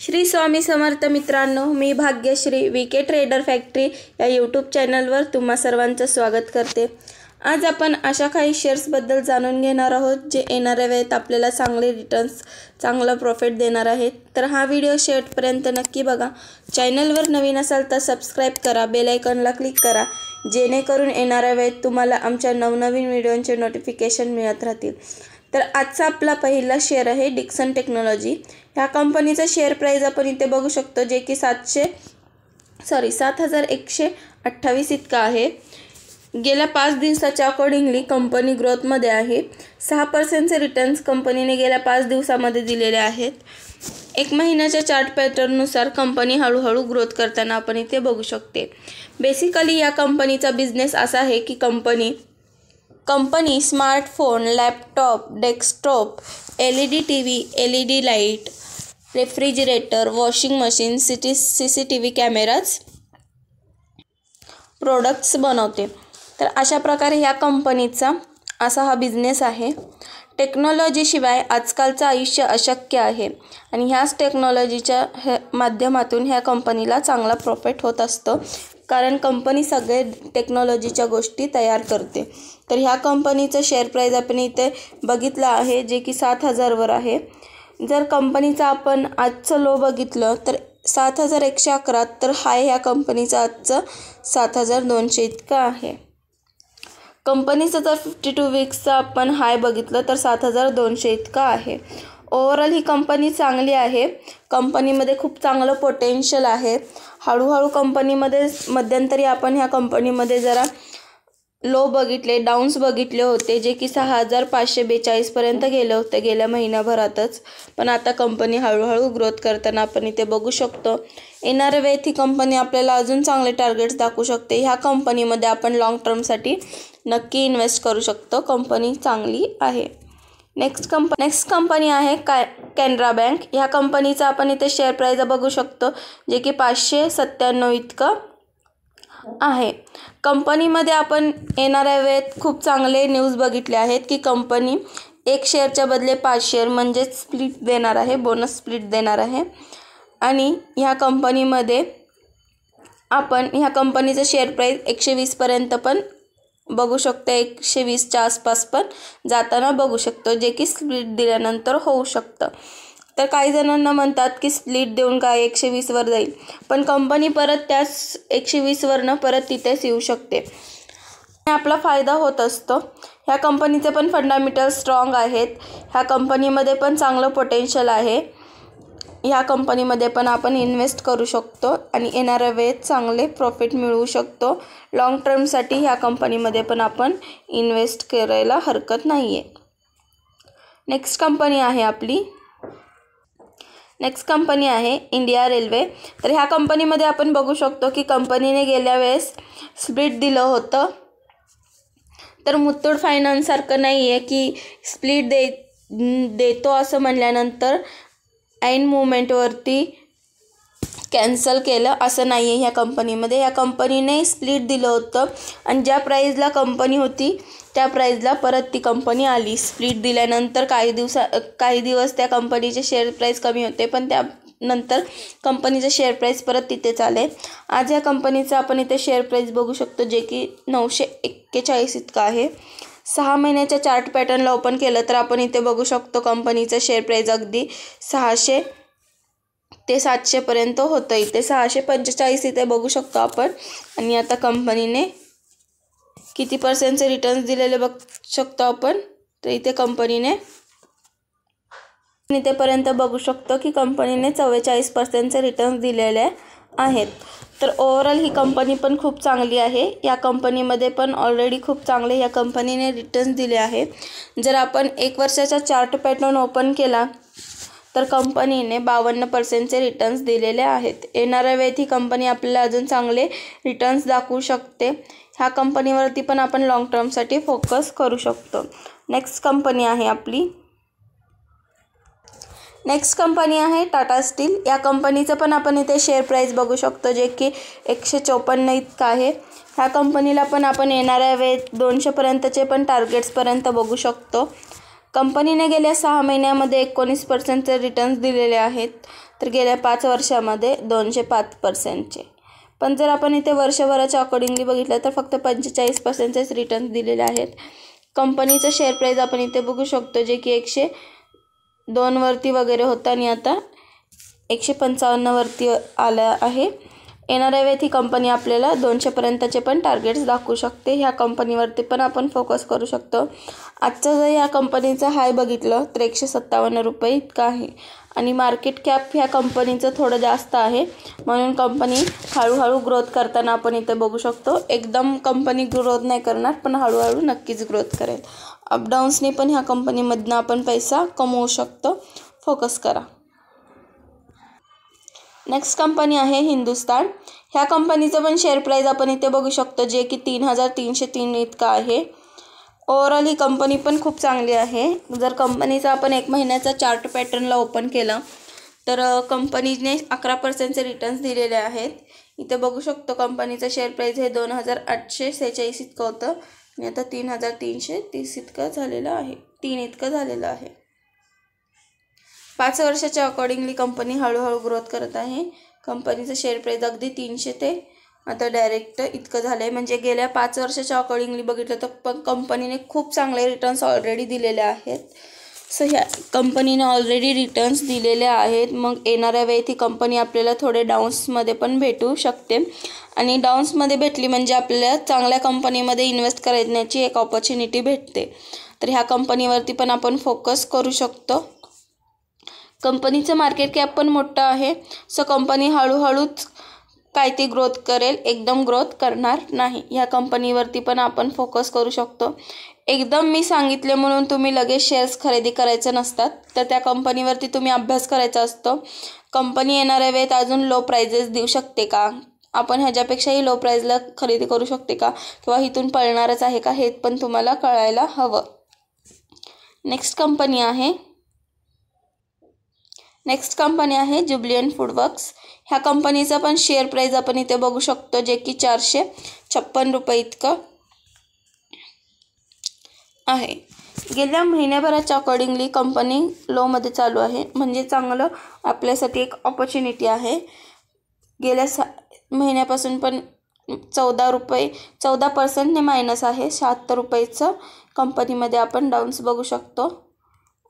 श्री स्वामी समर्थ मित्रांनो, मी Bhagyashree VK trader factory या YouTube चॅनलवर तुम्हा सर्वांचं स्वागत करते। आज आपण अशा काही शेअर्सबद्दल जाणून घेणार आहोत जे येणाऱ्या वेळेत आपल्याला चांगले रिटर्न्स, चांगला प्रॉफिट देणार आहेत। तर हा व्हिडिओ शेवटपर्यंत नक्की बघा। चॅनलवर नवीन असाल तर सबस्क्राइब करा, बेल आयकॉनला क्लिक करा, जेणेकरून येणाऱ्या वेळेत तुम्हाला आमच्या नवनवीन व्हिडिओंचे नोटिफिकेशन मिळत राहतील। तर आजचा आपला पहिला शेअर आहे डिक्सन टेक्नॉलॉजी। ह्या कंपनीचा शेअर प्राइस आपण इथे बघू शकतो, जे की 7128 इतका आहे। गेल्या 5 दिवसाच्या अकॉर्डिंगली कंपनी ग्रोथमध्ये आहे। 6% रिटर्न्स कंपनीने गेल्या 5 दिवसामध्ये दिलेले आहेत। 1 महिन्याच्या चार्ट पॅटर्ननुसार कंपनी हळूहळू ग्रोथ करताना आपण इथे बघू शकते। बेसिकली या कंपनीचा बिझनेस असा आहे की company smartphone, laptop, desktop, LED TV, LED light, refrigerator, washing machine, CCTV cameras products बनवते। तर अशा प्रकारे ह्या कंपनीचा असा हा बिझनेस आहे। टेक्नॉलॉजीशिवाय आजकालचं आयुष्य अशक्य आहे आणि ह्याच टेक्नॉलॉजीच्या माध्यमातून ह्या कंपनीला चांगला प्रॉफिट होत असतो, कारण कंपनी सगळे टेक्नॉलॉजीच्या गोष्टी तयार करते। तर ह्या कंपनीचं शेअर प्राइस आपण इथे बघितलं आहे, जे की 7000 वर आहे। जर कंपनीचा आपण आजचं लो बघितलं तर 7111, तर हाय ह्या कंपनीचा आजचं 7200 इतका आहे। कंपनीचं जर 52 वीक्सचा आपण हाय बघितलं तर 7200 इतका आहे। ओव्हरऑल ही कंपनी चांगली आहे। कंपनीमध्ये खूप चांगलं पोटेन्शियल आहे। हळूहळू कंपनीमध्ये मध्यंतरी आपण ह्या कंपनीमध्ये जरा लो बघितले, डाऊन्स बघितले होते, जे की 6542 पर्यंत गेले होते गेल्या महिन्याभरातच। पण आता कंपनी हळूहळू ग्रोथ करताना आपण इथे बघू शकतो। येणाऱ्या वेळेत ही कंपनी आपल्याला अजून चांगले टार्गेट्स दाखवू शकते। ह्या कंपनीमध्ये आपण लॉंग टर्मसाठी नक्की इन्व्हेस्ट करू शकतो। कंपनी चांगली आहे। नेक्स्ट कंपनी आहे कॅनरा बँक। ह्या कंपनीचा आपण इथे शेअर प्राइस बघू शकतो, जे की 597 इतकं आहे। कंपनीमध्ये आपण येणाऱ्या वेळेत खूप चांगले न्यूज बघितले आहेत की कंपनी 1 शेअरच्या बदले 5 शेअर म्हणजे स्प्लिट देणार आहे, बोनस स्प्लिट देणार आहे। आणि ह्या कंपनीमध्ये आपण ह्या कंपनीचं शेअर प्राइस 120 पर्यंत पण बघू शकतो, 120च्या आसपास पण जाताना बघू शकतो, जे की स्प्लिट दिल्यानंतर होऊ शकतं। तर काही जणांना म्हणतात की स्प्लिट देऊन काय 120 वर जाईल, पण कंपनी परत त्याच 120 वरनं परत तिथेच येऊ शकते, आपला फायदा होत असतो। ह्या कंपनीचे पण फंडामेंटल स्ट्रॉंग आहेत। ह्या कंपनीमध्ये पण चांगलं पोटेन्शियल आहे। ह्या कंपनीमध्ये पण आपण इन्व्हेस्ट करू शकतो आणि येणाऱ्या वेळेत चांगले प्रॉफिट मिळवू शकतो। लॉंग टर्मसाठी ह्या कंपनीमध्ये पण आपण इन्व्हेस्ट करायला हरकत नाही आहे। नेक्स्ट कंपनी आहे इंडिया रेल्वे। तर ह्या कंपनीमध्ये आपण बघू शकतो की कंपनीने गेल्या वेळेस स्प्लिट दिलं होतं। तर मुथूट फायनान्स सारखं नाही आहे की स्प्लिट देतो असं म्हणल्यानंतर ऐन मुवमेंटवरती कॅन्सल केलं, असं नाही आहे ह्या कंपनीमध्ये। ह्या कंपनीने स्प्लिट दिलं होतं आणि ज्या प्राईजला कंपनी होती त्या प्राईजला परत ती कंपनी आली। स्प्लिट दिल्यानंतर काही दिवस त्या कंपनीचे शेअर प्राईस कमी होते, पण त्यानंतर कंपनीचे शेअर प्राईस परत तिथेच आले। आज या कंपनीचा आपण इथे शेअर प्राईस बघू शकतो, जे की 941 इतका आहे। 6 महिन्याच्या चार्ट पॅटर्नला ओपन केलं तर आपण इथे बघू शकतो कंपनीचं शेअर प्राईस अगदी 600 ते 700 पर्यंत होतं। इथे 645 इथे बघू शकतो आपण। आणि आता कंपनीने किती % रिटर्न्स दिलेले बघू शकतो आपण। तर इथे कंपनीने इथेपर्यंत बघू शकतो की कंपनीने 44% रिटर्न्स दिलेले आहेत। तर ओव्हरऑल ही कंपनी पण खूप चांगली आहे। या कंपनीमध्ये पण ऑलरेडी खूप चांगले या कंपनीने रिटर्न्स दिले आहे। जर आपण 1 वर्षाचा चार्ट पॅटर्न ओपन केला तर कंपनीने 52% रिटर्न्स दिलेले आहेत। येणाऱ्या वेळेत ही कंपनी आपल्याला अजून चांगले रिटर्न्स दाखवू शकते। ह्या कंपनीवरती पण आपण लॉंग टर्मसाठी फोकस करू शकतो। नेक्स्ट कंपनी आहे टाटा स्टील। या कंपनीचं पण आपण इथे शेअर प्राइस बघू शकतो, जे की 154 इतका आहे। ह्या कंपनीला पण आपण येणाऱ्या वेळेत 200 पर्यंतचे पण टार्गेट्सपर्यंत बघू शकतो। कंपनीने गेल्या 6 महिन्यामध्ये 19% रिटर्न्स दिलेले आहेत, तर गेल्या 5 वर्षामध्ये 205%चे. पण जर आपण इथे वर्षभराच्या अकॉर्डिंगली बघितलं तर फक्त 45%च रिटर्न्स दिलेले आहेत. कंपनीचं शेअर प्राईज आपण इथे बघू शकतो, जे की 102 वरती वगैरे होतं आणि आता 155 वरती आलं आहे. येणाऱ्या वेळेत ही कंपनी आपल्याला 200पर्यंतचे पण टार्गेट्स दाखवू शकते. ह्या कंपनीवरती पण आपण फोकस करू शकतो. आजचं जर ह्या कंपनीचं हाय बघितलं तर 157 रुपये इतका आहे आणि मार्केट कॅप ह्या कंपनीचं थोडं जास्त आहे, म्हणून कंपनी हळूहळू ग्रोथ करताना आपण इथे बघू शकतो. एकदम कंपनी ग्रोथ नाही करणार, पण हळूहळू नक्कीच ग्रोथ करेल. अपडाऊन्सने पण ह्या कंपनीमधनं आपण पैसा कमवू शकतो. फोकस करा. नेक्स्ट कंपनी आहे हिंदुस्तान. ह्या कंपनीचं पण शेअर प्राईज आपण इथे बघू शकतो, जे की 3303 इतका आहे. ओव्हरऑल ही कंपनी पण खूप चांगली आहे. जर कंपनीचा आपण 1 महिन्याचा चार्ट पॅटर्नला ओपन केला तर कंपनीने 11% रिटर्न्स दिलेले आहेत. इथे बघू शकतो कंपनीचं शेअर प्राईज हे 2846 इतकं होतं आणि आता 3330 इतकं झालेलं आहे, 3 इतकं झालेलं आहे. 5 वर्षाच्या अकॉर्डिंगली कंपनी हळूहळू ग्रोथ करत आहे. कंपनीचं शेअर प्राईज अगदी 300 ते आता डायरेक्ट इतकं झालं आहे. म्हणजे गेल्या 5 वर्षाच्या अकॉर्डिंगली बघितलं तर पण कंपनीने खूप चांगले रिटर्न्स ऑलरेडी दिलेले आहेत. सो ह्या कंपनीने ऑलरेडी रिटर्न्स दिलेले आहेत. मग येणाऱ्या वेळेत ही कंपनी आपल्याला थोडे डाऊन्समध्ये पण भेटू शकते आणि डाऊन्समध्ये भेटली म्हणजे आपल्याला चांगल्या कंपनीमध्ये इन्व्हेस्ट करण्याची एक ऑपॉर्च्युनिटी भेटते. तर ह्या कंपनीवरती पण आपण फोकस करू शकतो. कंपनीचं मार्केट कॅप पण मोठं आहे. सो कंपनी हळूहळूच काय ती ग्रोथ करेल, एकदम ग्रोथ करणार नाही. ह्या कंपनीवरती पण आपण फोकस करू शकतो. एकदम मी सांगितले म्हणून तुम्ही लगेच शेअर्स खरेदी करायचे नसतात, तर त्या कंपनीवरती तुम्ही अभ्यास करायचा असतो. कंपनी येणाऱ्या वेळेत अजून लो प्राइजेस देऊ शकते का, आपण ह्याच्यापेक्षाही लो प्राईजला खरेदी करू शकते का, किंवा इथून पळणारच आहे का, हे पण तुम्हाला कळायला हवं. नेक्स्ट कंपनी आहे ज्युबिलंट फूडवर्क्स. ह्या कंपनीचा पण शेअर प्राईज आपण इथे बघू शकतो, जे की 456 रुपये इतकं आहे. गेल्या महिन्याभराच्या अकॉर्डिंगली कंपनी लोमध्ये चालू आहे, म्हणजे चांगलं आपल्यासाठी एक ऑपॉर्च्युनिटी आहे. गेल्या महिन्यापासून पण 14% मायनस आहे. 76 रुपयेचं कंपनीमध्ये आपण डाऊन्स बघू शकतो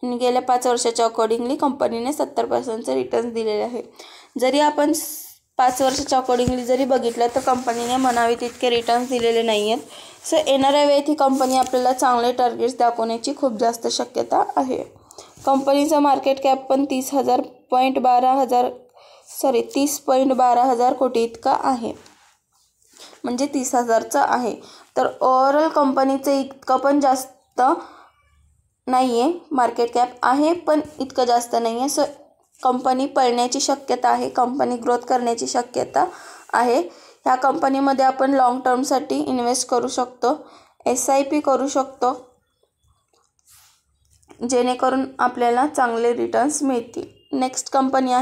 आणि गेल्या 5 वर्षाच्या अकॉर्डिंगली कंपनीने 70% रिटर्न्स दिलेले आहे. जरी आपण 5 वर्षाच्या अकॉर्डिंगली जरी बघितलं तर कंपनीने म्हणावे तितके रिटर्न्स दिलेले नाही आहेत. सो येणाऱ्या वेळेत ही कंपनी आपल्याला चांगले टार्गेट्स दाखवण्याची खूप जास्त शक्यता आहे. कंपनीचं मार्केट कॅप पण 30.12 हजार कोटी इतका आहे, म्हणजे 30,000चं आहे. तर ओव्हरऑल कंपनीचं इतकं पण जास्त नाही आहे, मार्केट कॅप आहे पण इतकं जास्त नाही आहे. सो कंपनी पळण्याची शक्यता आहे, कंपनी ग्रोथ करण्याची शक्यता आहे. ह्या कंपनीमध्ये आपण लॉंग टर्मसाठी इन्व्हेस्ट करू शकतो, SIP करू शकतो, जेणेकरून आपल्याला चांगले रिटर्न्स मिळतील. नेक्स्ट कंपनी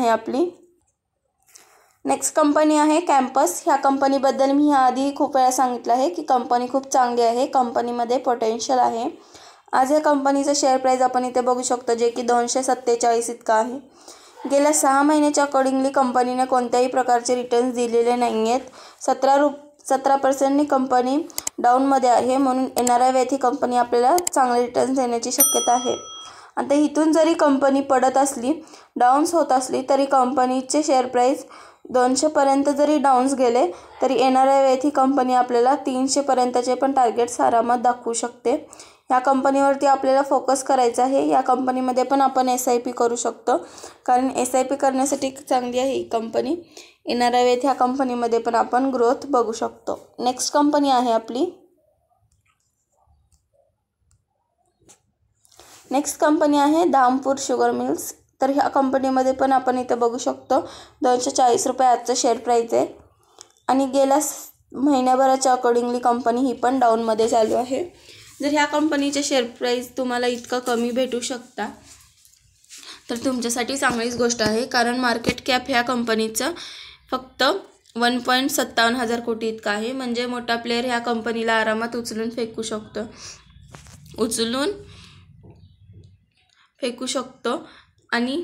आहे कॅम्पस. ह्या कंपनीबद्दल मी ह्याआधी खूप वेळा सांगितलं आहे की कंपनी खूप चांगली आहे, कंपनीमध्ये पोटेन्शियल आहे. आज या कंपनीचं शेअर प्राईज आपण इथे बघू शकतो, जे की 247 इतका आहे. गेल्या 6 महिन्याच्या अकॉर्डिंगली कंपनीने कोणत्याही प्रकारचे रिटर्न्स दिलेले नाही आहेत. 17% कंपनी डाऊनमध्ये आहे, म्हणून येणाऱ्या वेळेत ही कंपनी आपल्याला चांगले रिटर्न्स देण्याची शक्यता आहे. आता इथून जरी कंपनी पडत असली, डाऊन्स होत असली, तरी कंपनीचे शेअर प्राईज 200पर्यंत जरी डाऊन्स गेले तरी येणाऱ्या वेळेत ही कंपनी आपल्याला 300पर्यंतचे पण टार्गेट्स आरामात दाखवू शकते. या कंपनीवरती आपल्याला फोकस करायचा आहे. या कंपनीमध्ये पण आपण SIP करू शकतो, कारण SIP करण्यासाठी चांगली आहे ही कंपनी. येणाऱ्या वेळेत ह्या कंपनीमध्ये पण आपण ग्रोथ बघू शकतो. नेक्स्ट कंपनी आहे आपली धामपूर शुगर मिल्स. तर ह्या कंपनीमध्ये पण आपण इथं बघू शकतो 240 रुपये आजचं शेअर प्राईज आहे आणि गेल्या महिन्याभराच्या अकॉर्डिंगली कंपनी ही पण डाऊनमध्ये चालू आहे. जर ह्या कंपनीचे शेअर प्राईज तुम्हाला इतकं कमी भेटू शकता तर तुमच्यासाठी चांगलीच गोष्ट आहे, कारण मार्केट कॅप ह्या कंपनीचं फक्त 1.57 हजार कोटी इतका आहे. म्हणजे मोठा प्लेयर ह्या कंपनीला आरामात उचलून फेकू शकतो, उचलून फेकू शकतो आणि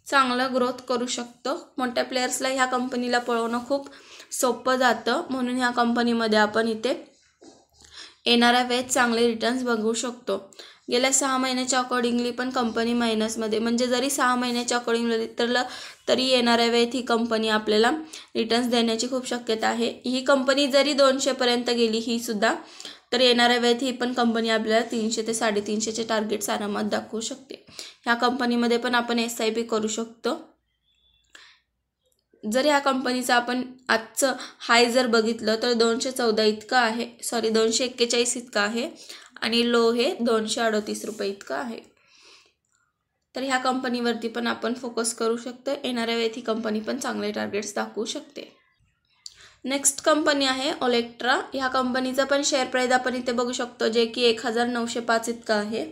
चांगला ग्रोथ करू शकतो। मोठ्या प्लेयर्सला ह्या कंपनीला पळवणं खूप सोपं जातं, म्हणून ह्या कंपनीमध्ये आपण इथे येणाऱ्या वेळेत चांगले रिटर्न्स बघू शकतो। गेल्या 6 महिन्याच्या अकॉर्डिंगली पण कंपनी मायनसमध्ये, म्हणजे जरी 6 महिन्याच्या अकॉर्डिंगली तरी येणाऱ्या वेळेत ही कंपनी आपल्याला रिटर्न्स देण्याची खूप शक्यता आहे। ही कंपनी जरी 200 पर्यंत गेली ही सुद्धा, तर येणाऱ्या वेळेत ही पण कंपनी आपल्याला 300 ते 350चे टार्गेट्स आरामात दाखवू शकते। ह्या कंपनीमध्ये पण आपण SIP करू शकतो। जर ह्या कंपनीचा आपण आजचं हाय जर बघितलं तर 214 इतका आहे, 241 इतका आहे आणि लो हे 238 रुपये इतका आहे। तर ह्या कंपनीवरती पण आपण फोकस करू शकतो। येणाऱ्या वेळेत ही कंपनी पण चांगले टार्गेट्स दाखवू शकते। नेक्स्ट कंपनी आहे ओलेक्ट्रा। ह्या कंपनीचा पण शेअर प्राइस आपण इथे बघू शकतो, जे की 1905 इतका आहे।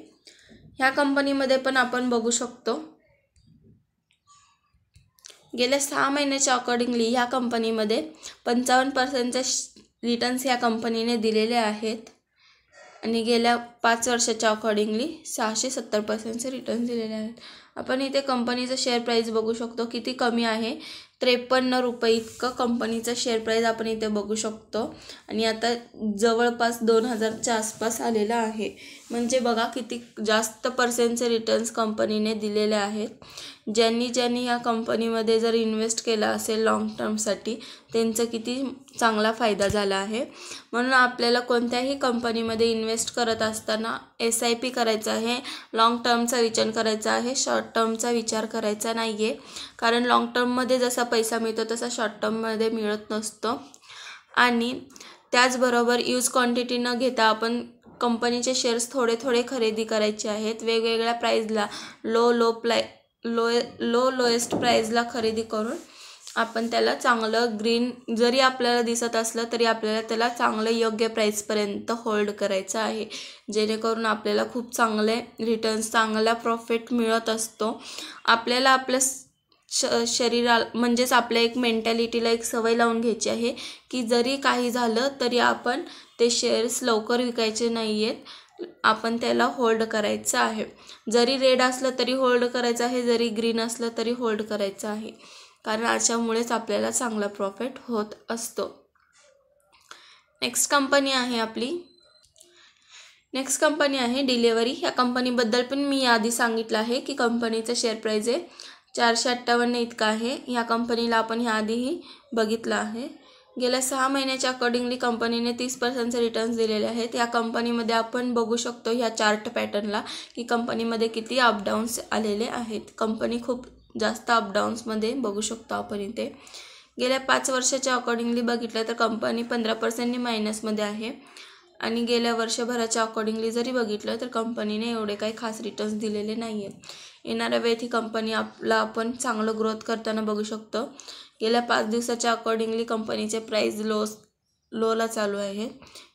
ह्या कंपनीमध्ये पण आपण बघू शकतो गेल्या 6 महिन्याच्या अकॉर्डिंगली ह्या कंपनीमध्ये 55% रिटर्न्स ह्या कंपनीने दिलेले आहेत आणि गेल्या 5 वर्षाच्या अकॉर्डिंगली 670% रिटर्न्स दिलेले आहेत। आपण इथे कंपनीचं शेअर प्राइस बघू शकतो किती कमी आहे, 53 रुपये इतकं कंपनीचं शेअर प्राइस आपण इथे बघू शकतो आणि आता जवळपास 2000च्या आसपास आलेला आहे। म्हणजे बघा किती जास्त पर्सेंटचे रिटर्न्स कंपनीने दिलेले आहेत। ज्यांनी या कंपनीमध्ये जर इन्व्हेस्ट केला असेल लॉंग टर्मसाठी त्यांचा किती चांगला फायदा झाला आहे। म्हणून आपल्याला कोणत्याही कंपनीमध्ये इन्व्हेस्ट करत असताना SIP करायचं आहे, लॉंग टर्मचा विचार करायचा आहे, शॉर्ट टर्मचा विचार करायचा नाही आहे। कारण लॉंग टर्ममध्ये जसा पैसा मिळतो तसा शॉर्ट टर्ममध्ये मिळत नसतो। आणि त्याचबरोबर यूज क्वांटिटी न घेता आपण कंपनीचे शेअर्स थोडे खरेदी करायचे आहेत। वेगवेगळ्या प्राईजला लोएस्ट प्राईजला खरेदी करून आपण त्याला चांगलं ग्रीन जरी आपल्याला दिसत असलं तरी आपल्याला त्याला चांगलं योग्य प्राईसपर्यंत होल्ड करायचं आहे, जेणेकरून आपल्याला खूप चांगले रिटर्न्स, चांगला प्रॉफिट मिळत असतो। आपल्याला आपल्या शरीराला म्हणजेच आपल्या एक मेंटॅलिटीला एक सवय लावून घ्यायची आहे की जरी काही झालं तरी आपण ते शेअर्स लवकर विकायचे नाही आहेत, आपण त्याला होल्ड करायचं आहे। जरी रेड असलं तरी होल्ड करायचं आहे, जरी ग्रीन असलं तरी होल्ड करायचं आहे, कारण अशामुळेच आपल्याला चांगला प्रॉफिट होत असतो। नेक्स्ट कंपनी आहे डिलिव्हरी। ह्या कंपनीबद्दल पण मी आधी सांगितलं आहे की कंपनीचं शेअर प्राइस आहे 458 इतका आहे। ह्या कंपनीला आपण ह्या आधीही बघितलं आहे। गेल्या 6 महिन्याच्या अकॉर्डिंगली कंपनीने 30% रिटर्न्स दिलेले आहेत। या कंपनीमध्ये आपण बघू शकतो ह्या चार्ट पॅटर्नला की कंपनीमध्ये किती अपडाऊन्स आलेले आहेत। कंपनी खूप जास्त अपडाऊन्समध्ये बघू शकतो आपण इथे। गेल्या 5 वर्षाच्या अकॉर्डिंगली बघितलं तर कंपनी 15% मायनसमध्ये आहे आणि गेल्या वर्षभराच्या अकॉर्डिंगली जरी बघितलं तर कंपनीने एवढे काही खास रिटर्न्स दिलेले नाही आहेत। येणाऱ्या वेळेत ही कंपनी आपण चांगलं ग्रोथ करताना बघू शकतो। गेल्या 5 दिवसाच्या अकॉर्डिंगली कंपनीचे प्राइस लोला चालू आहे।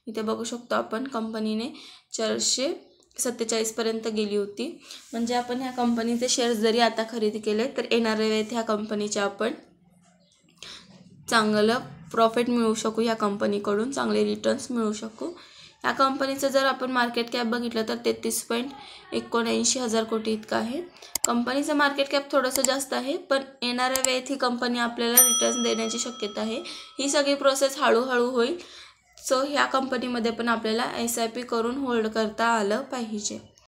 इथे बघू शकतो आपण कंपनीने 447 पर्यंत गेली होती। म्हणजे आपण ह्या कंपनीचे शेअर्स जरी आता खरेदी केले तर येणाऱ्या वेळेत ह्या कंपनीचे आपण चांगलं प्रॉफिट मिळवू शकू, ह्या कंपनीकडून चांगले रिटर्न्स मिळवू शकू। या कंपनीचं जर आपण मार्केट कॅप बघितलं तर 33.79 हजार कोटी इतका आहे। कंपनीचं मार्केट कॅप थोडंसं जास्त आहे, पण येणाऱ्या वेळेत ही कंपनी आपल्याला रिटर्न्स देण्याची शक्यता आहे। ही सगळी प्रोसेस हळूहळू होईल। सो ह्या कंपनीमध्ये पण आपल्याला SIP करून होल्ड करता आलं पाहिजे।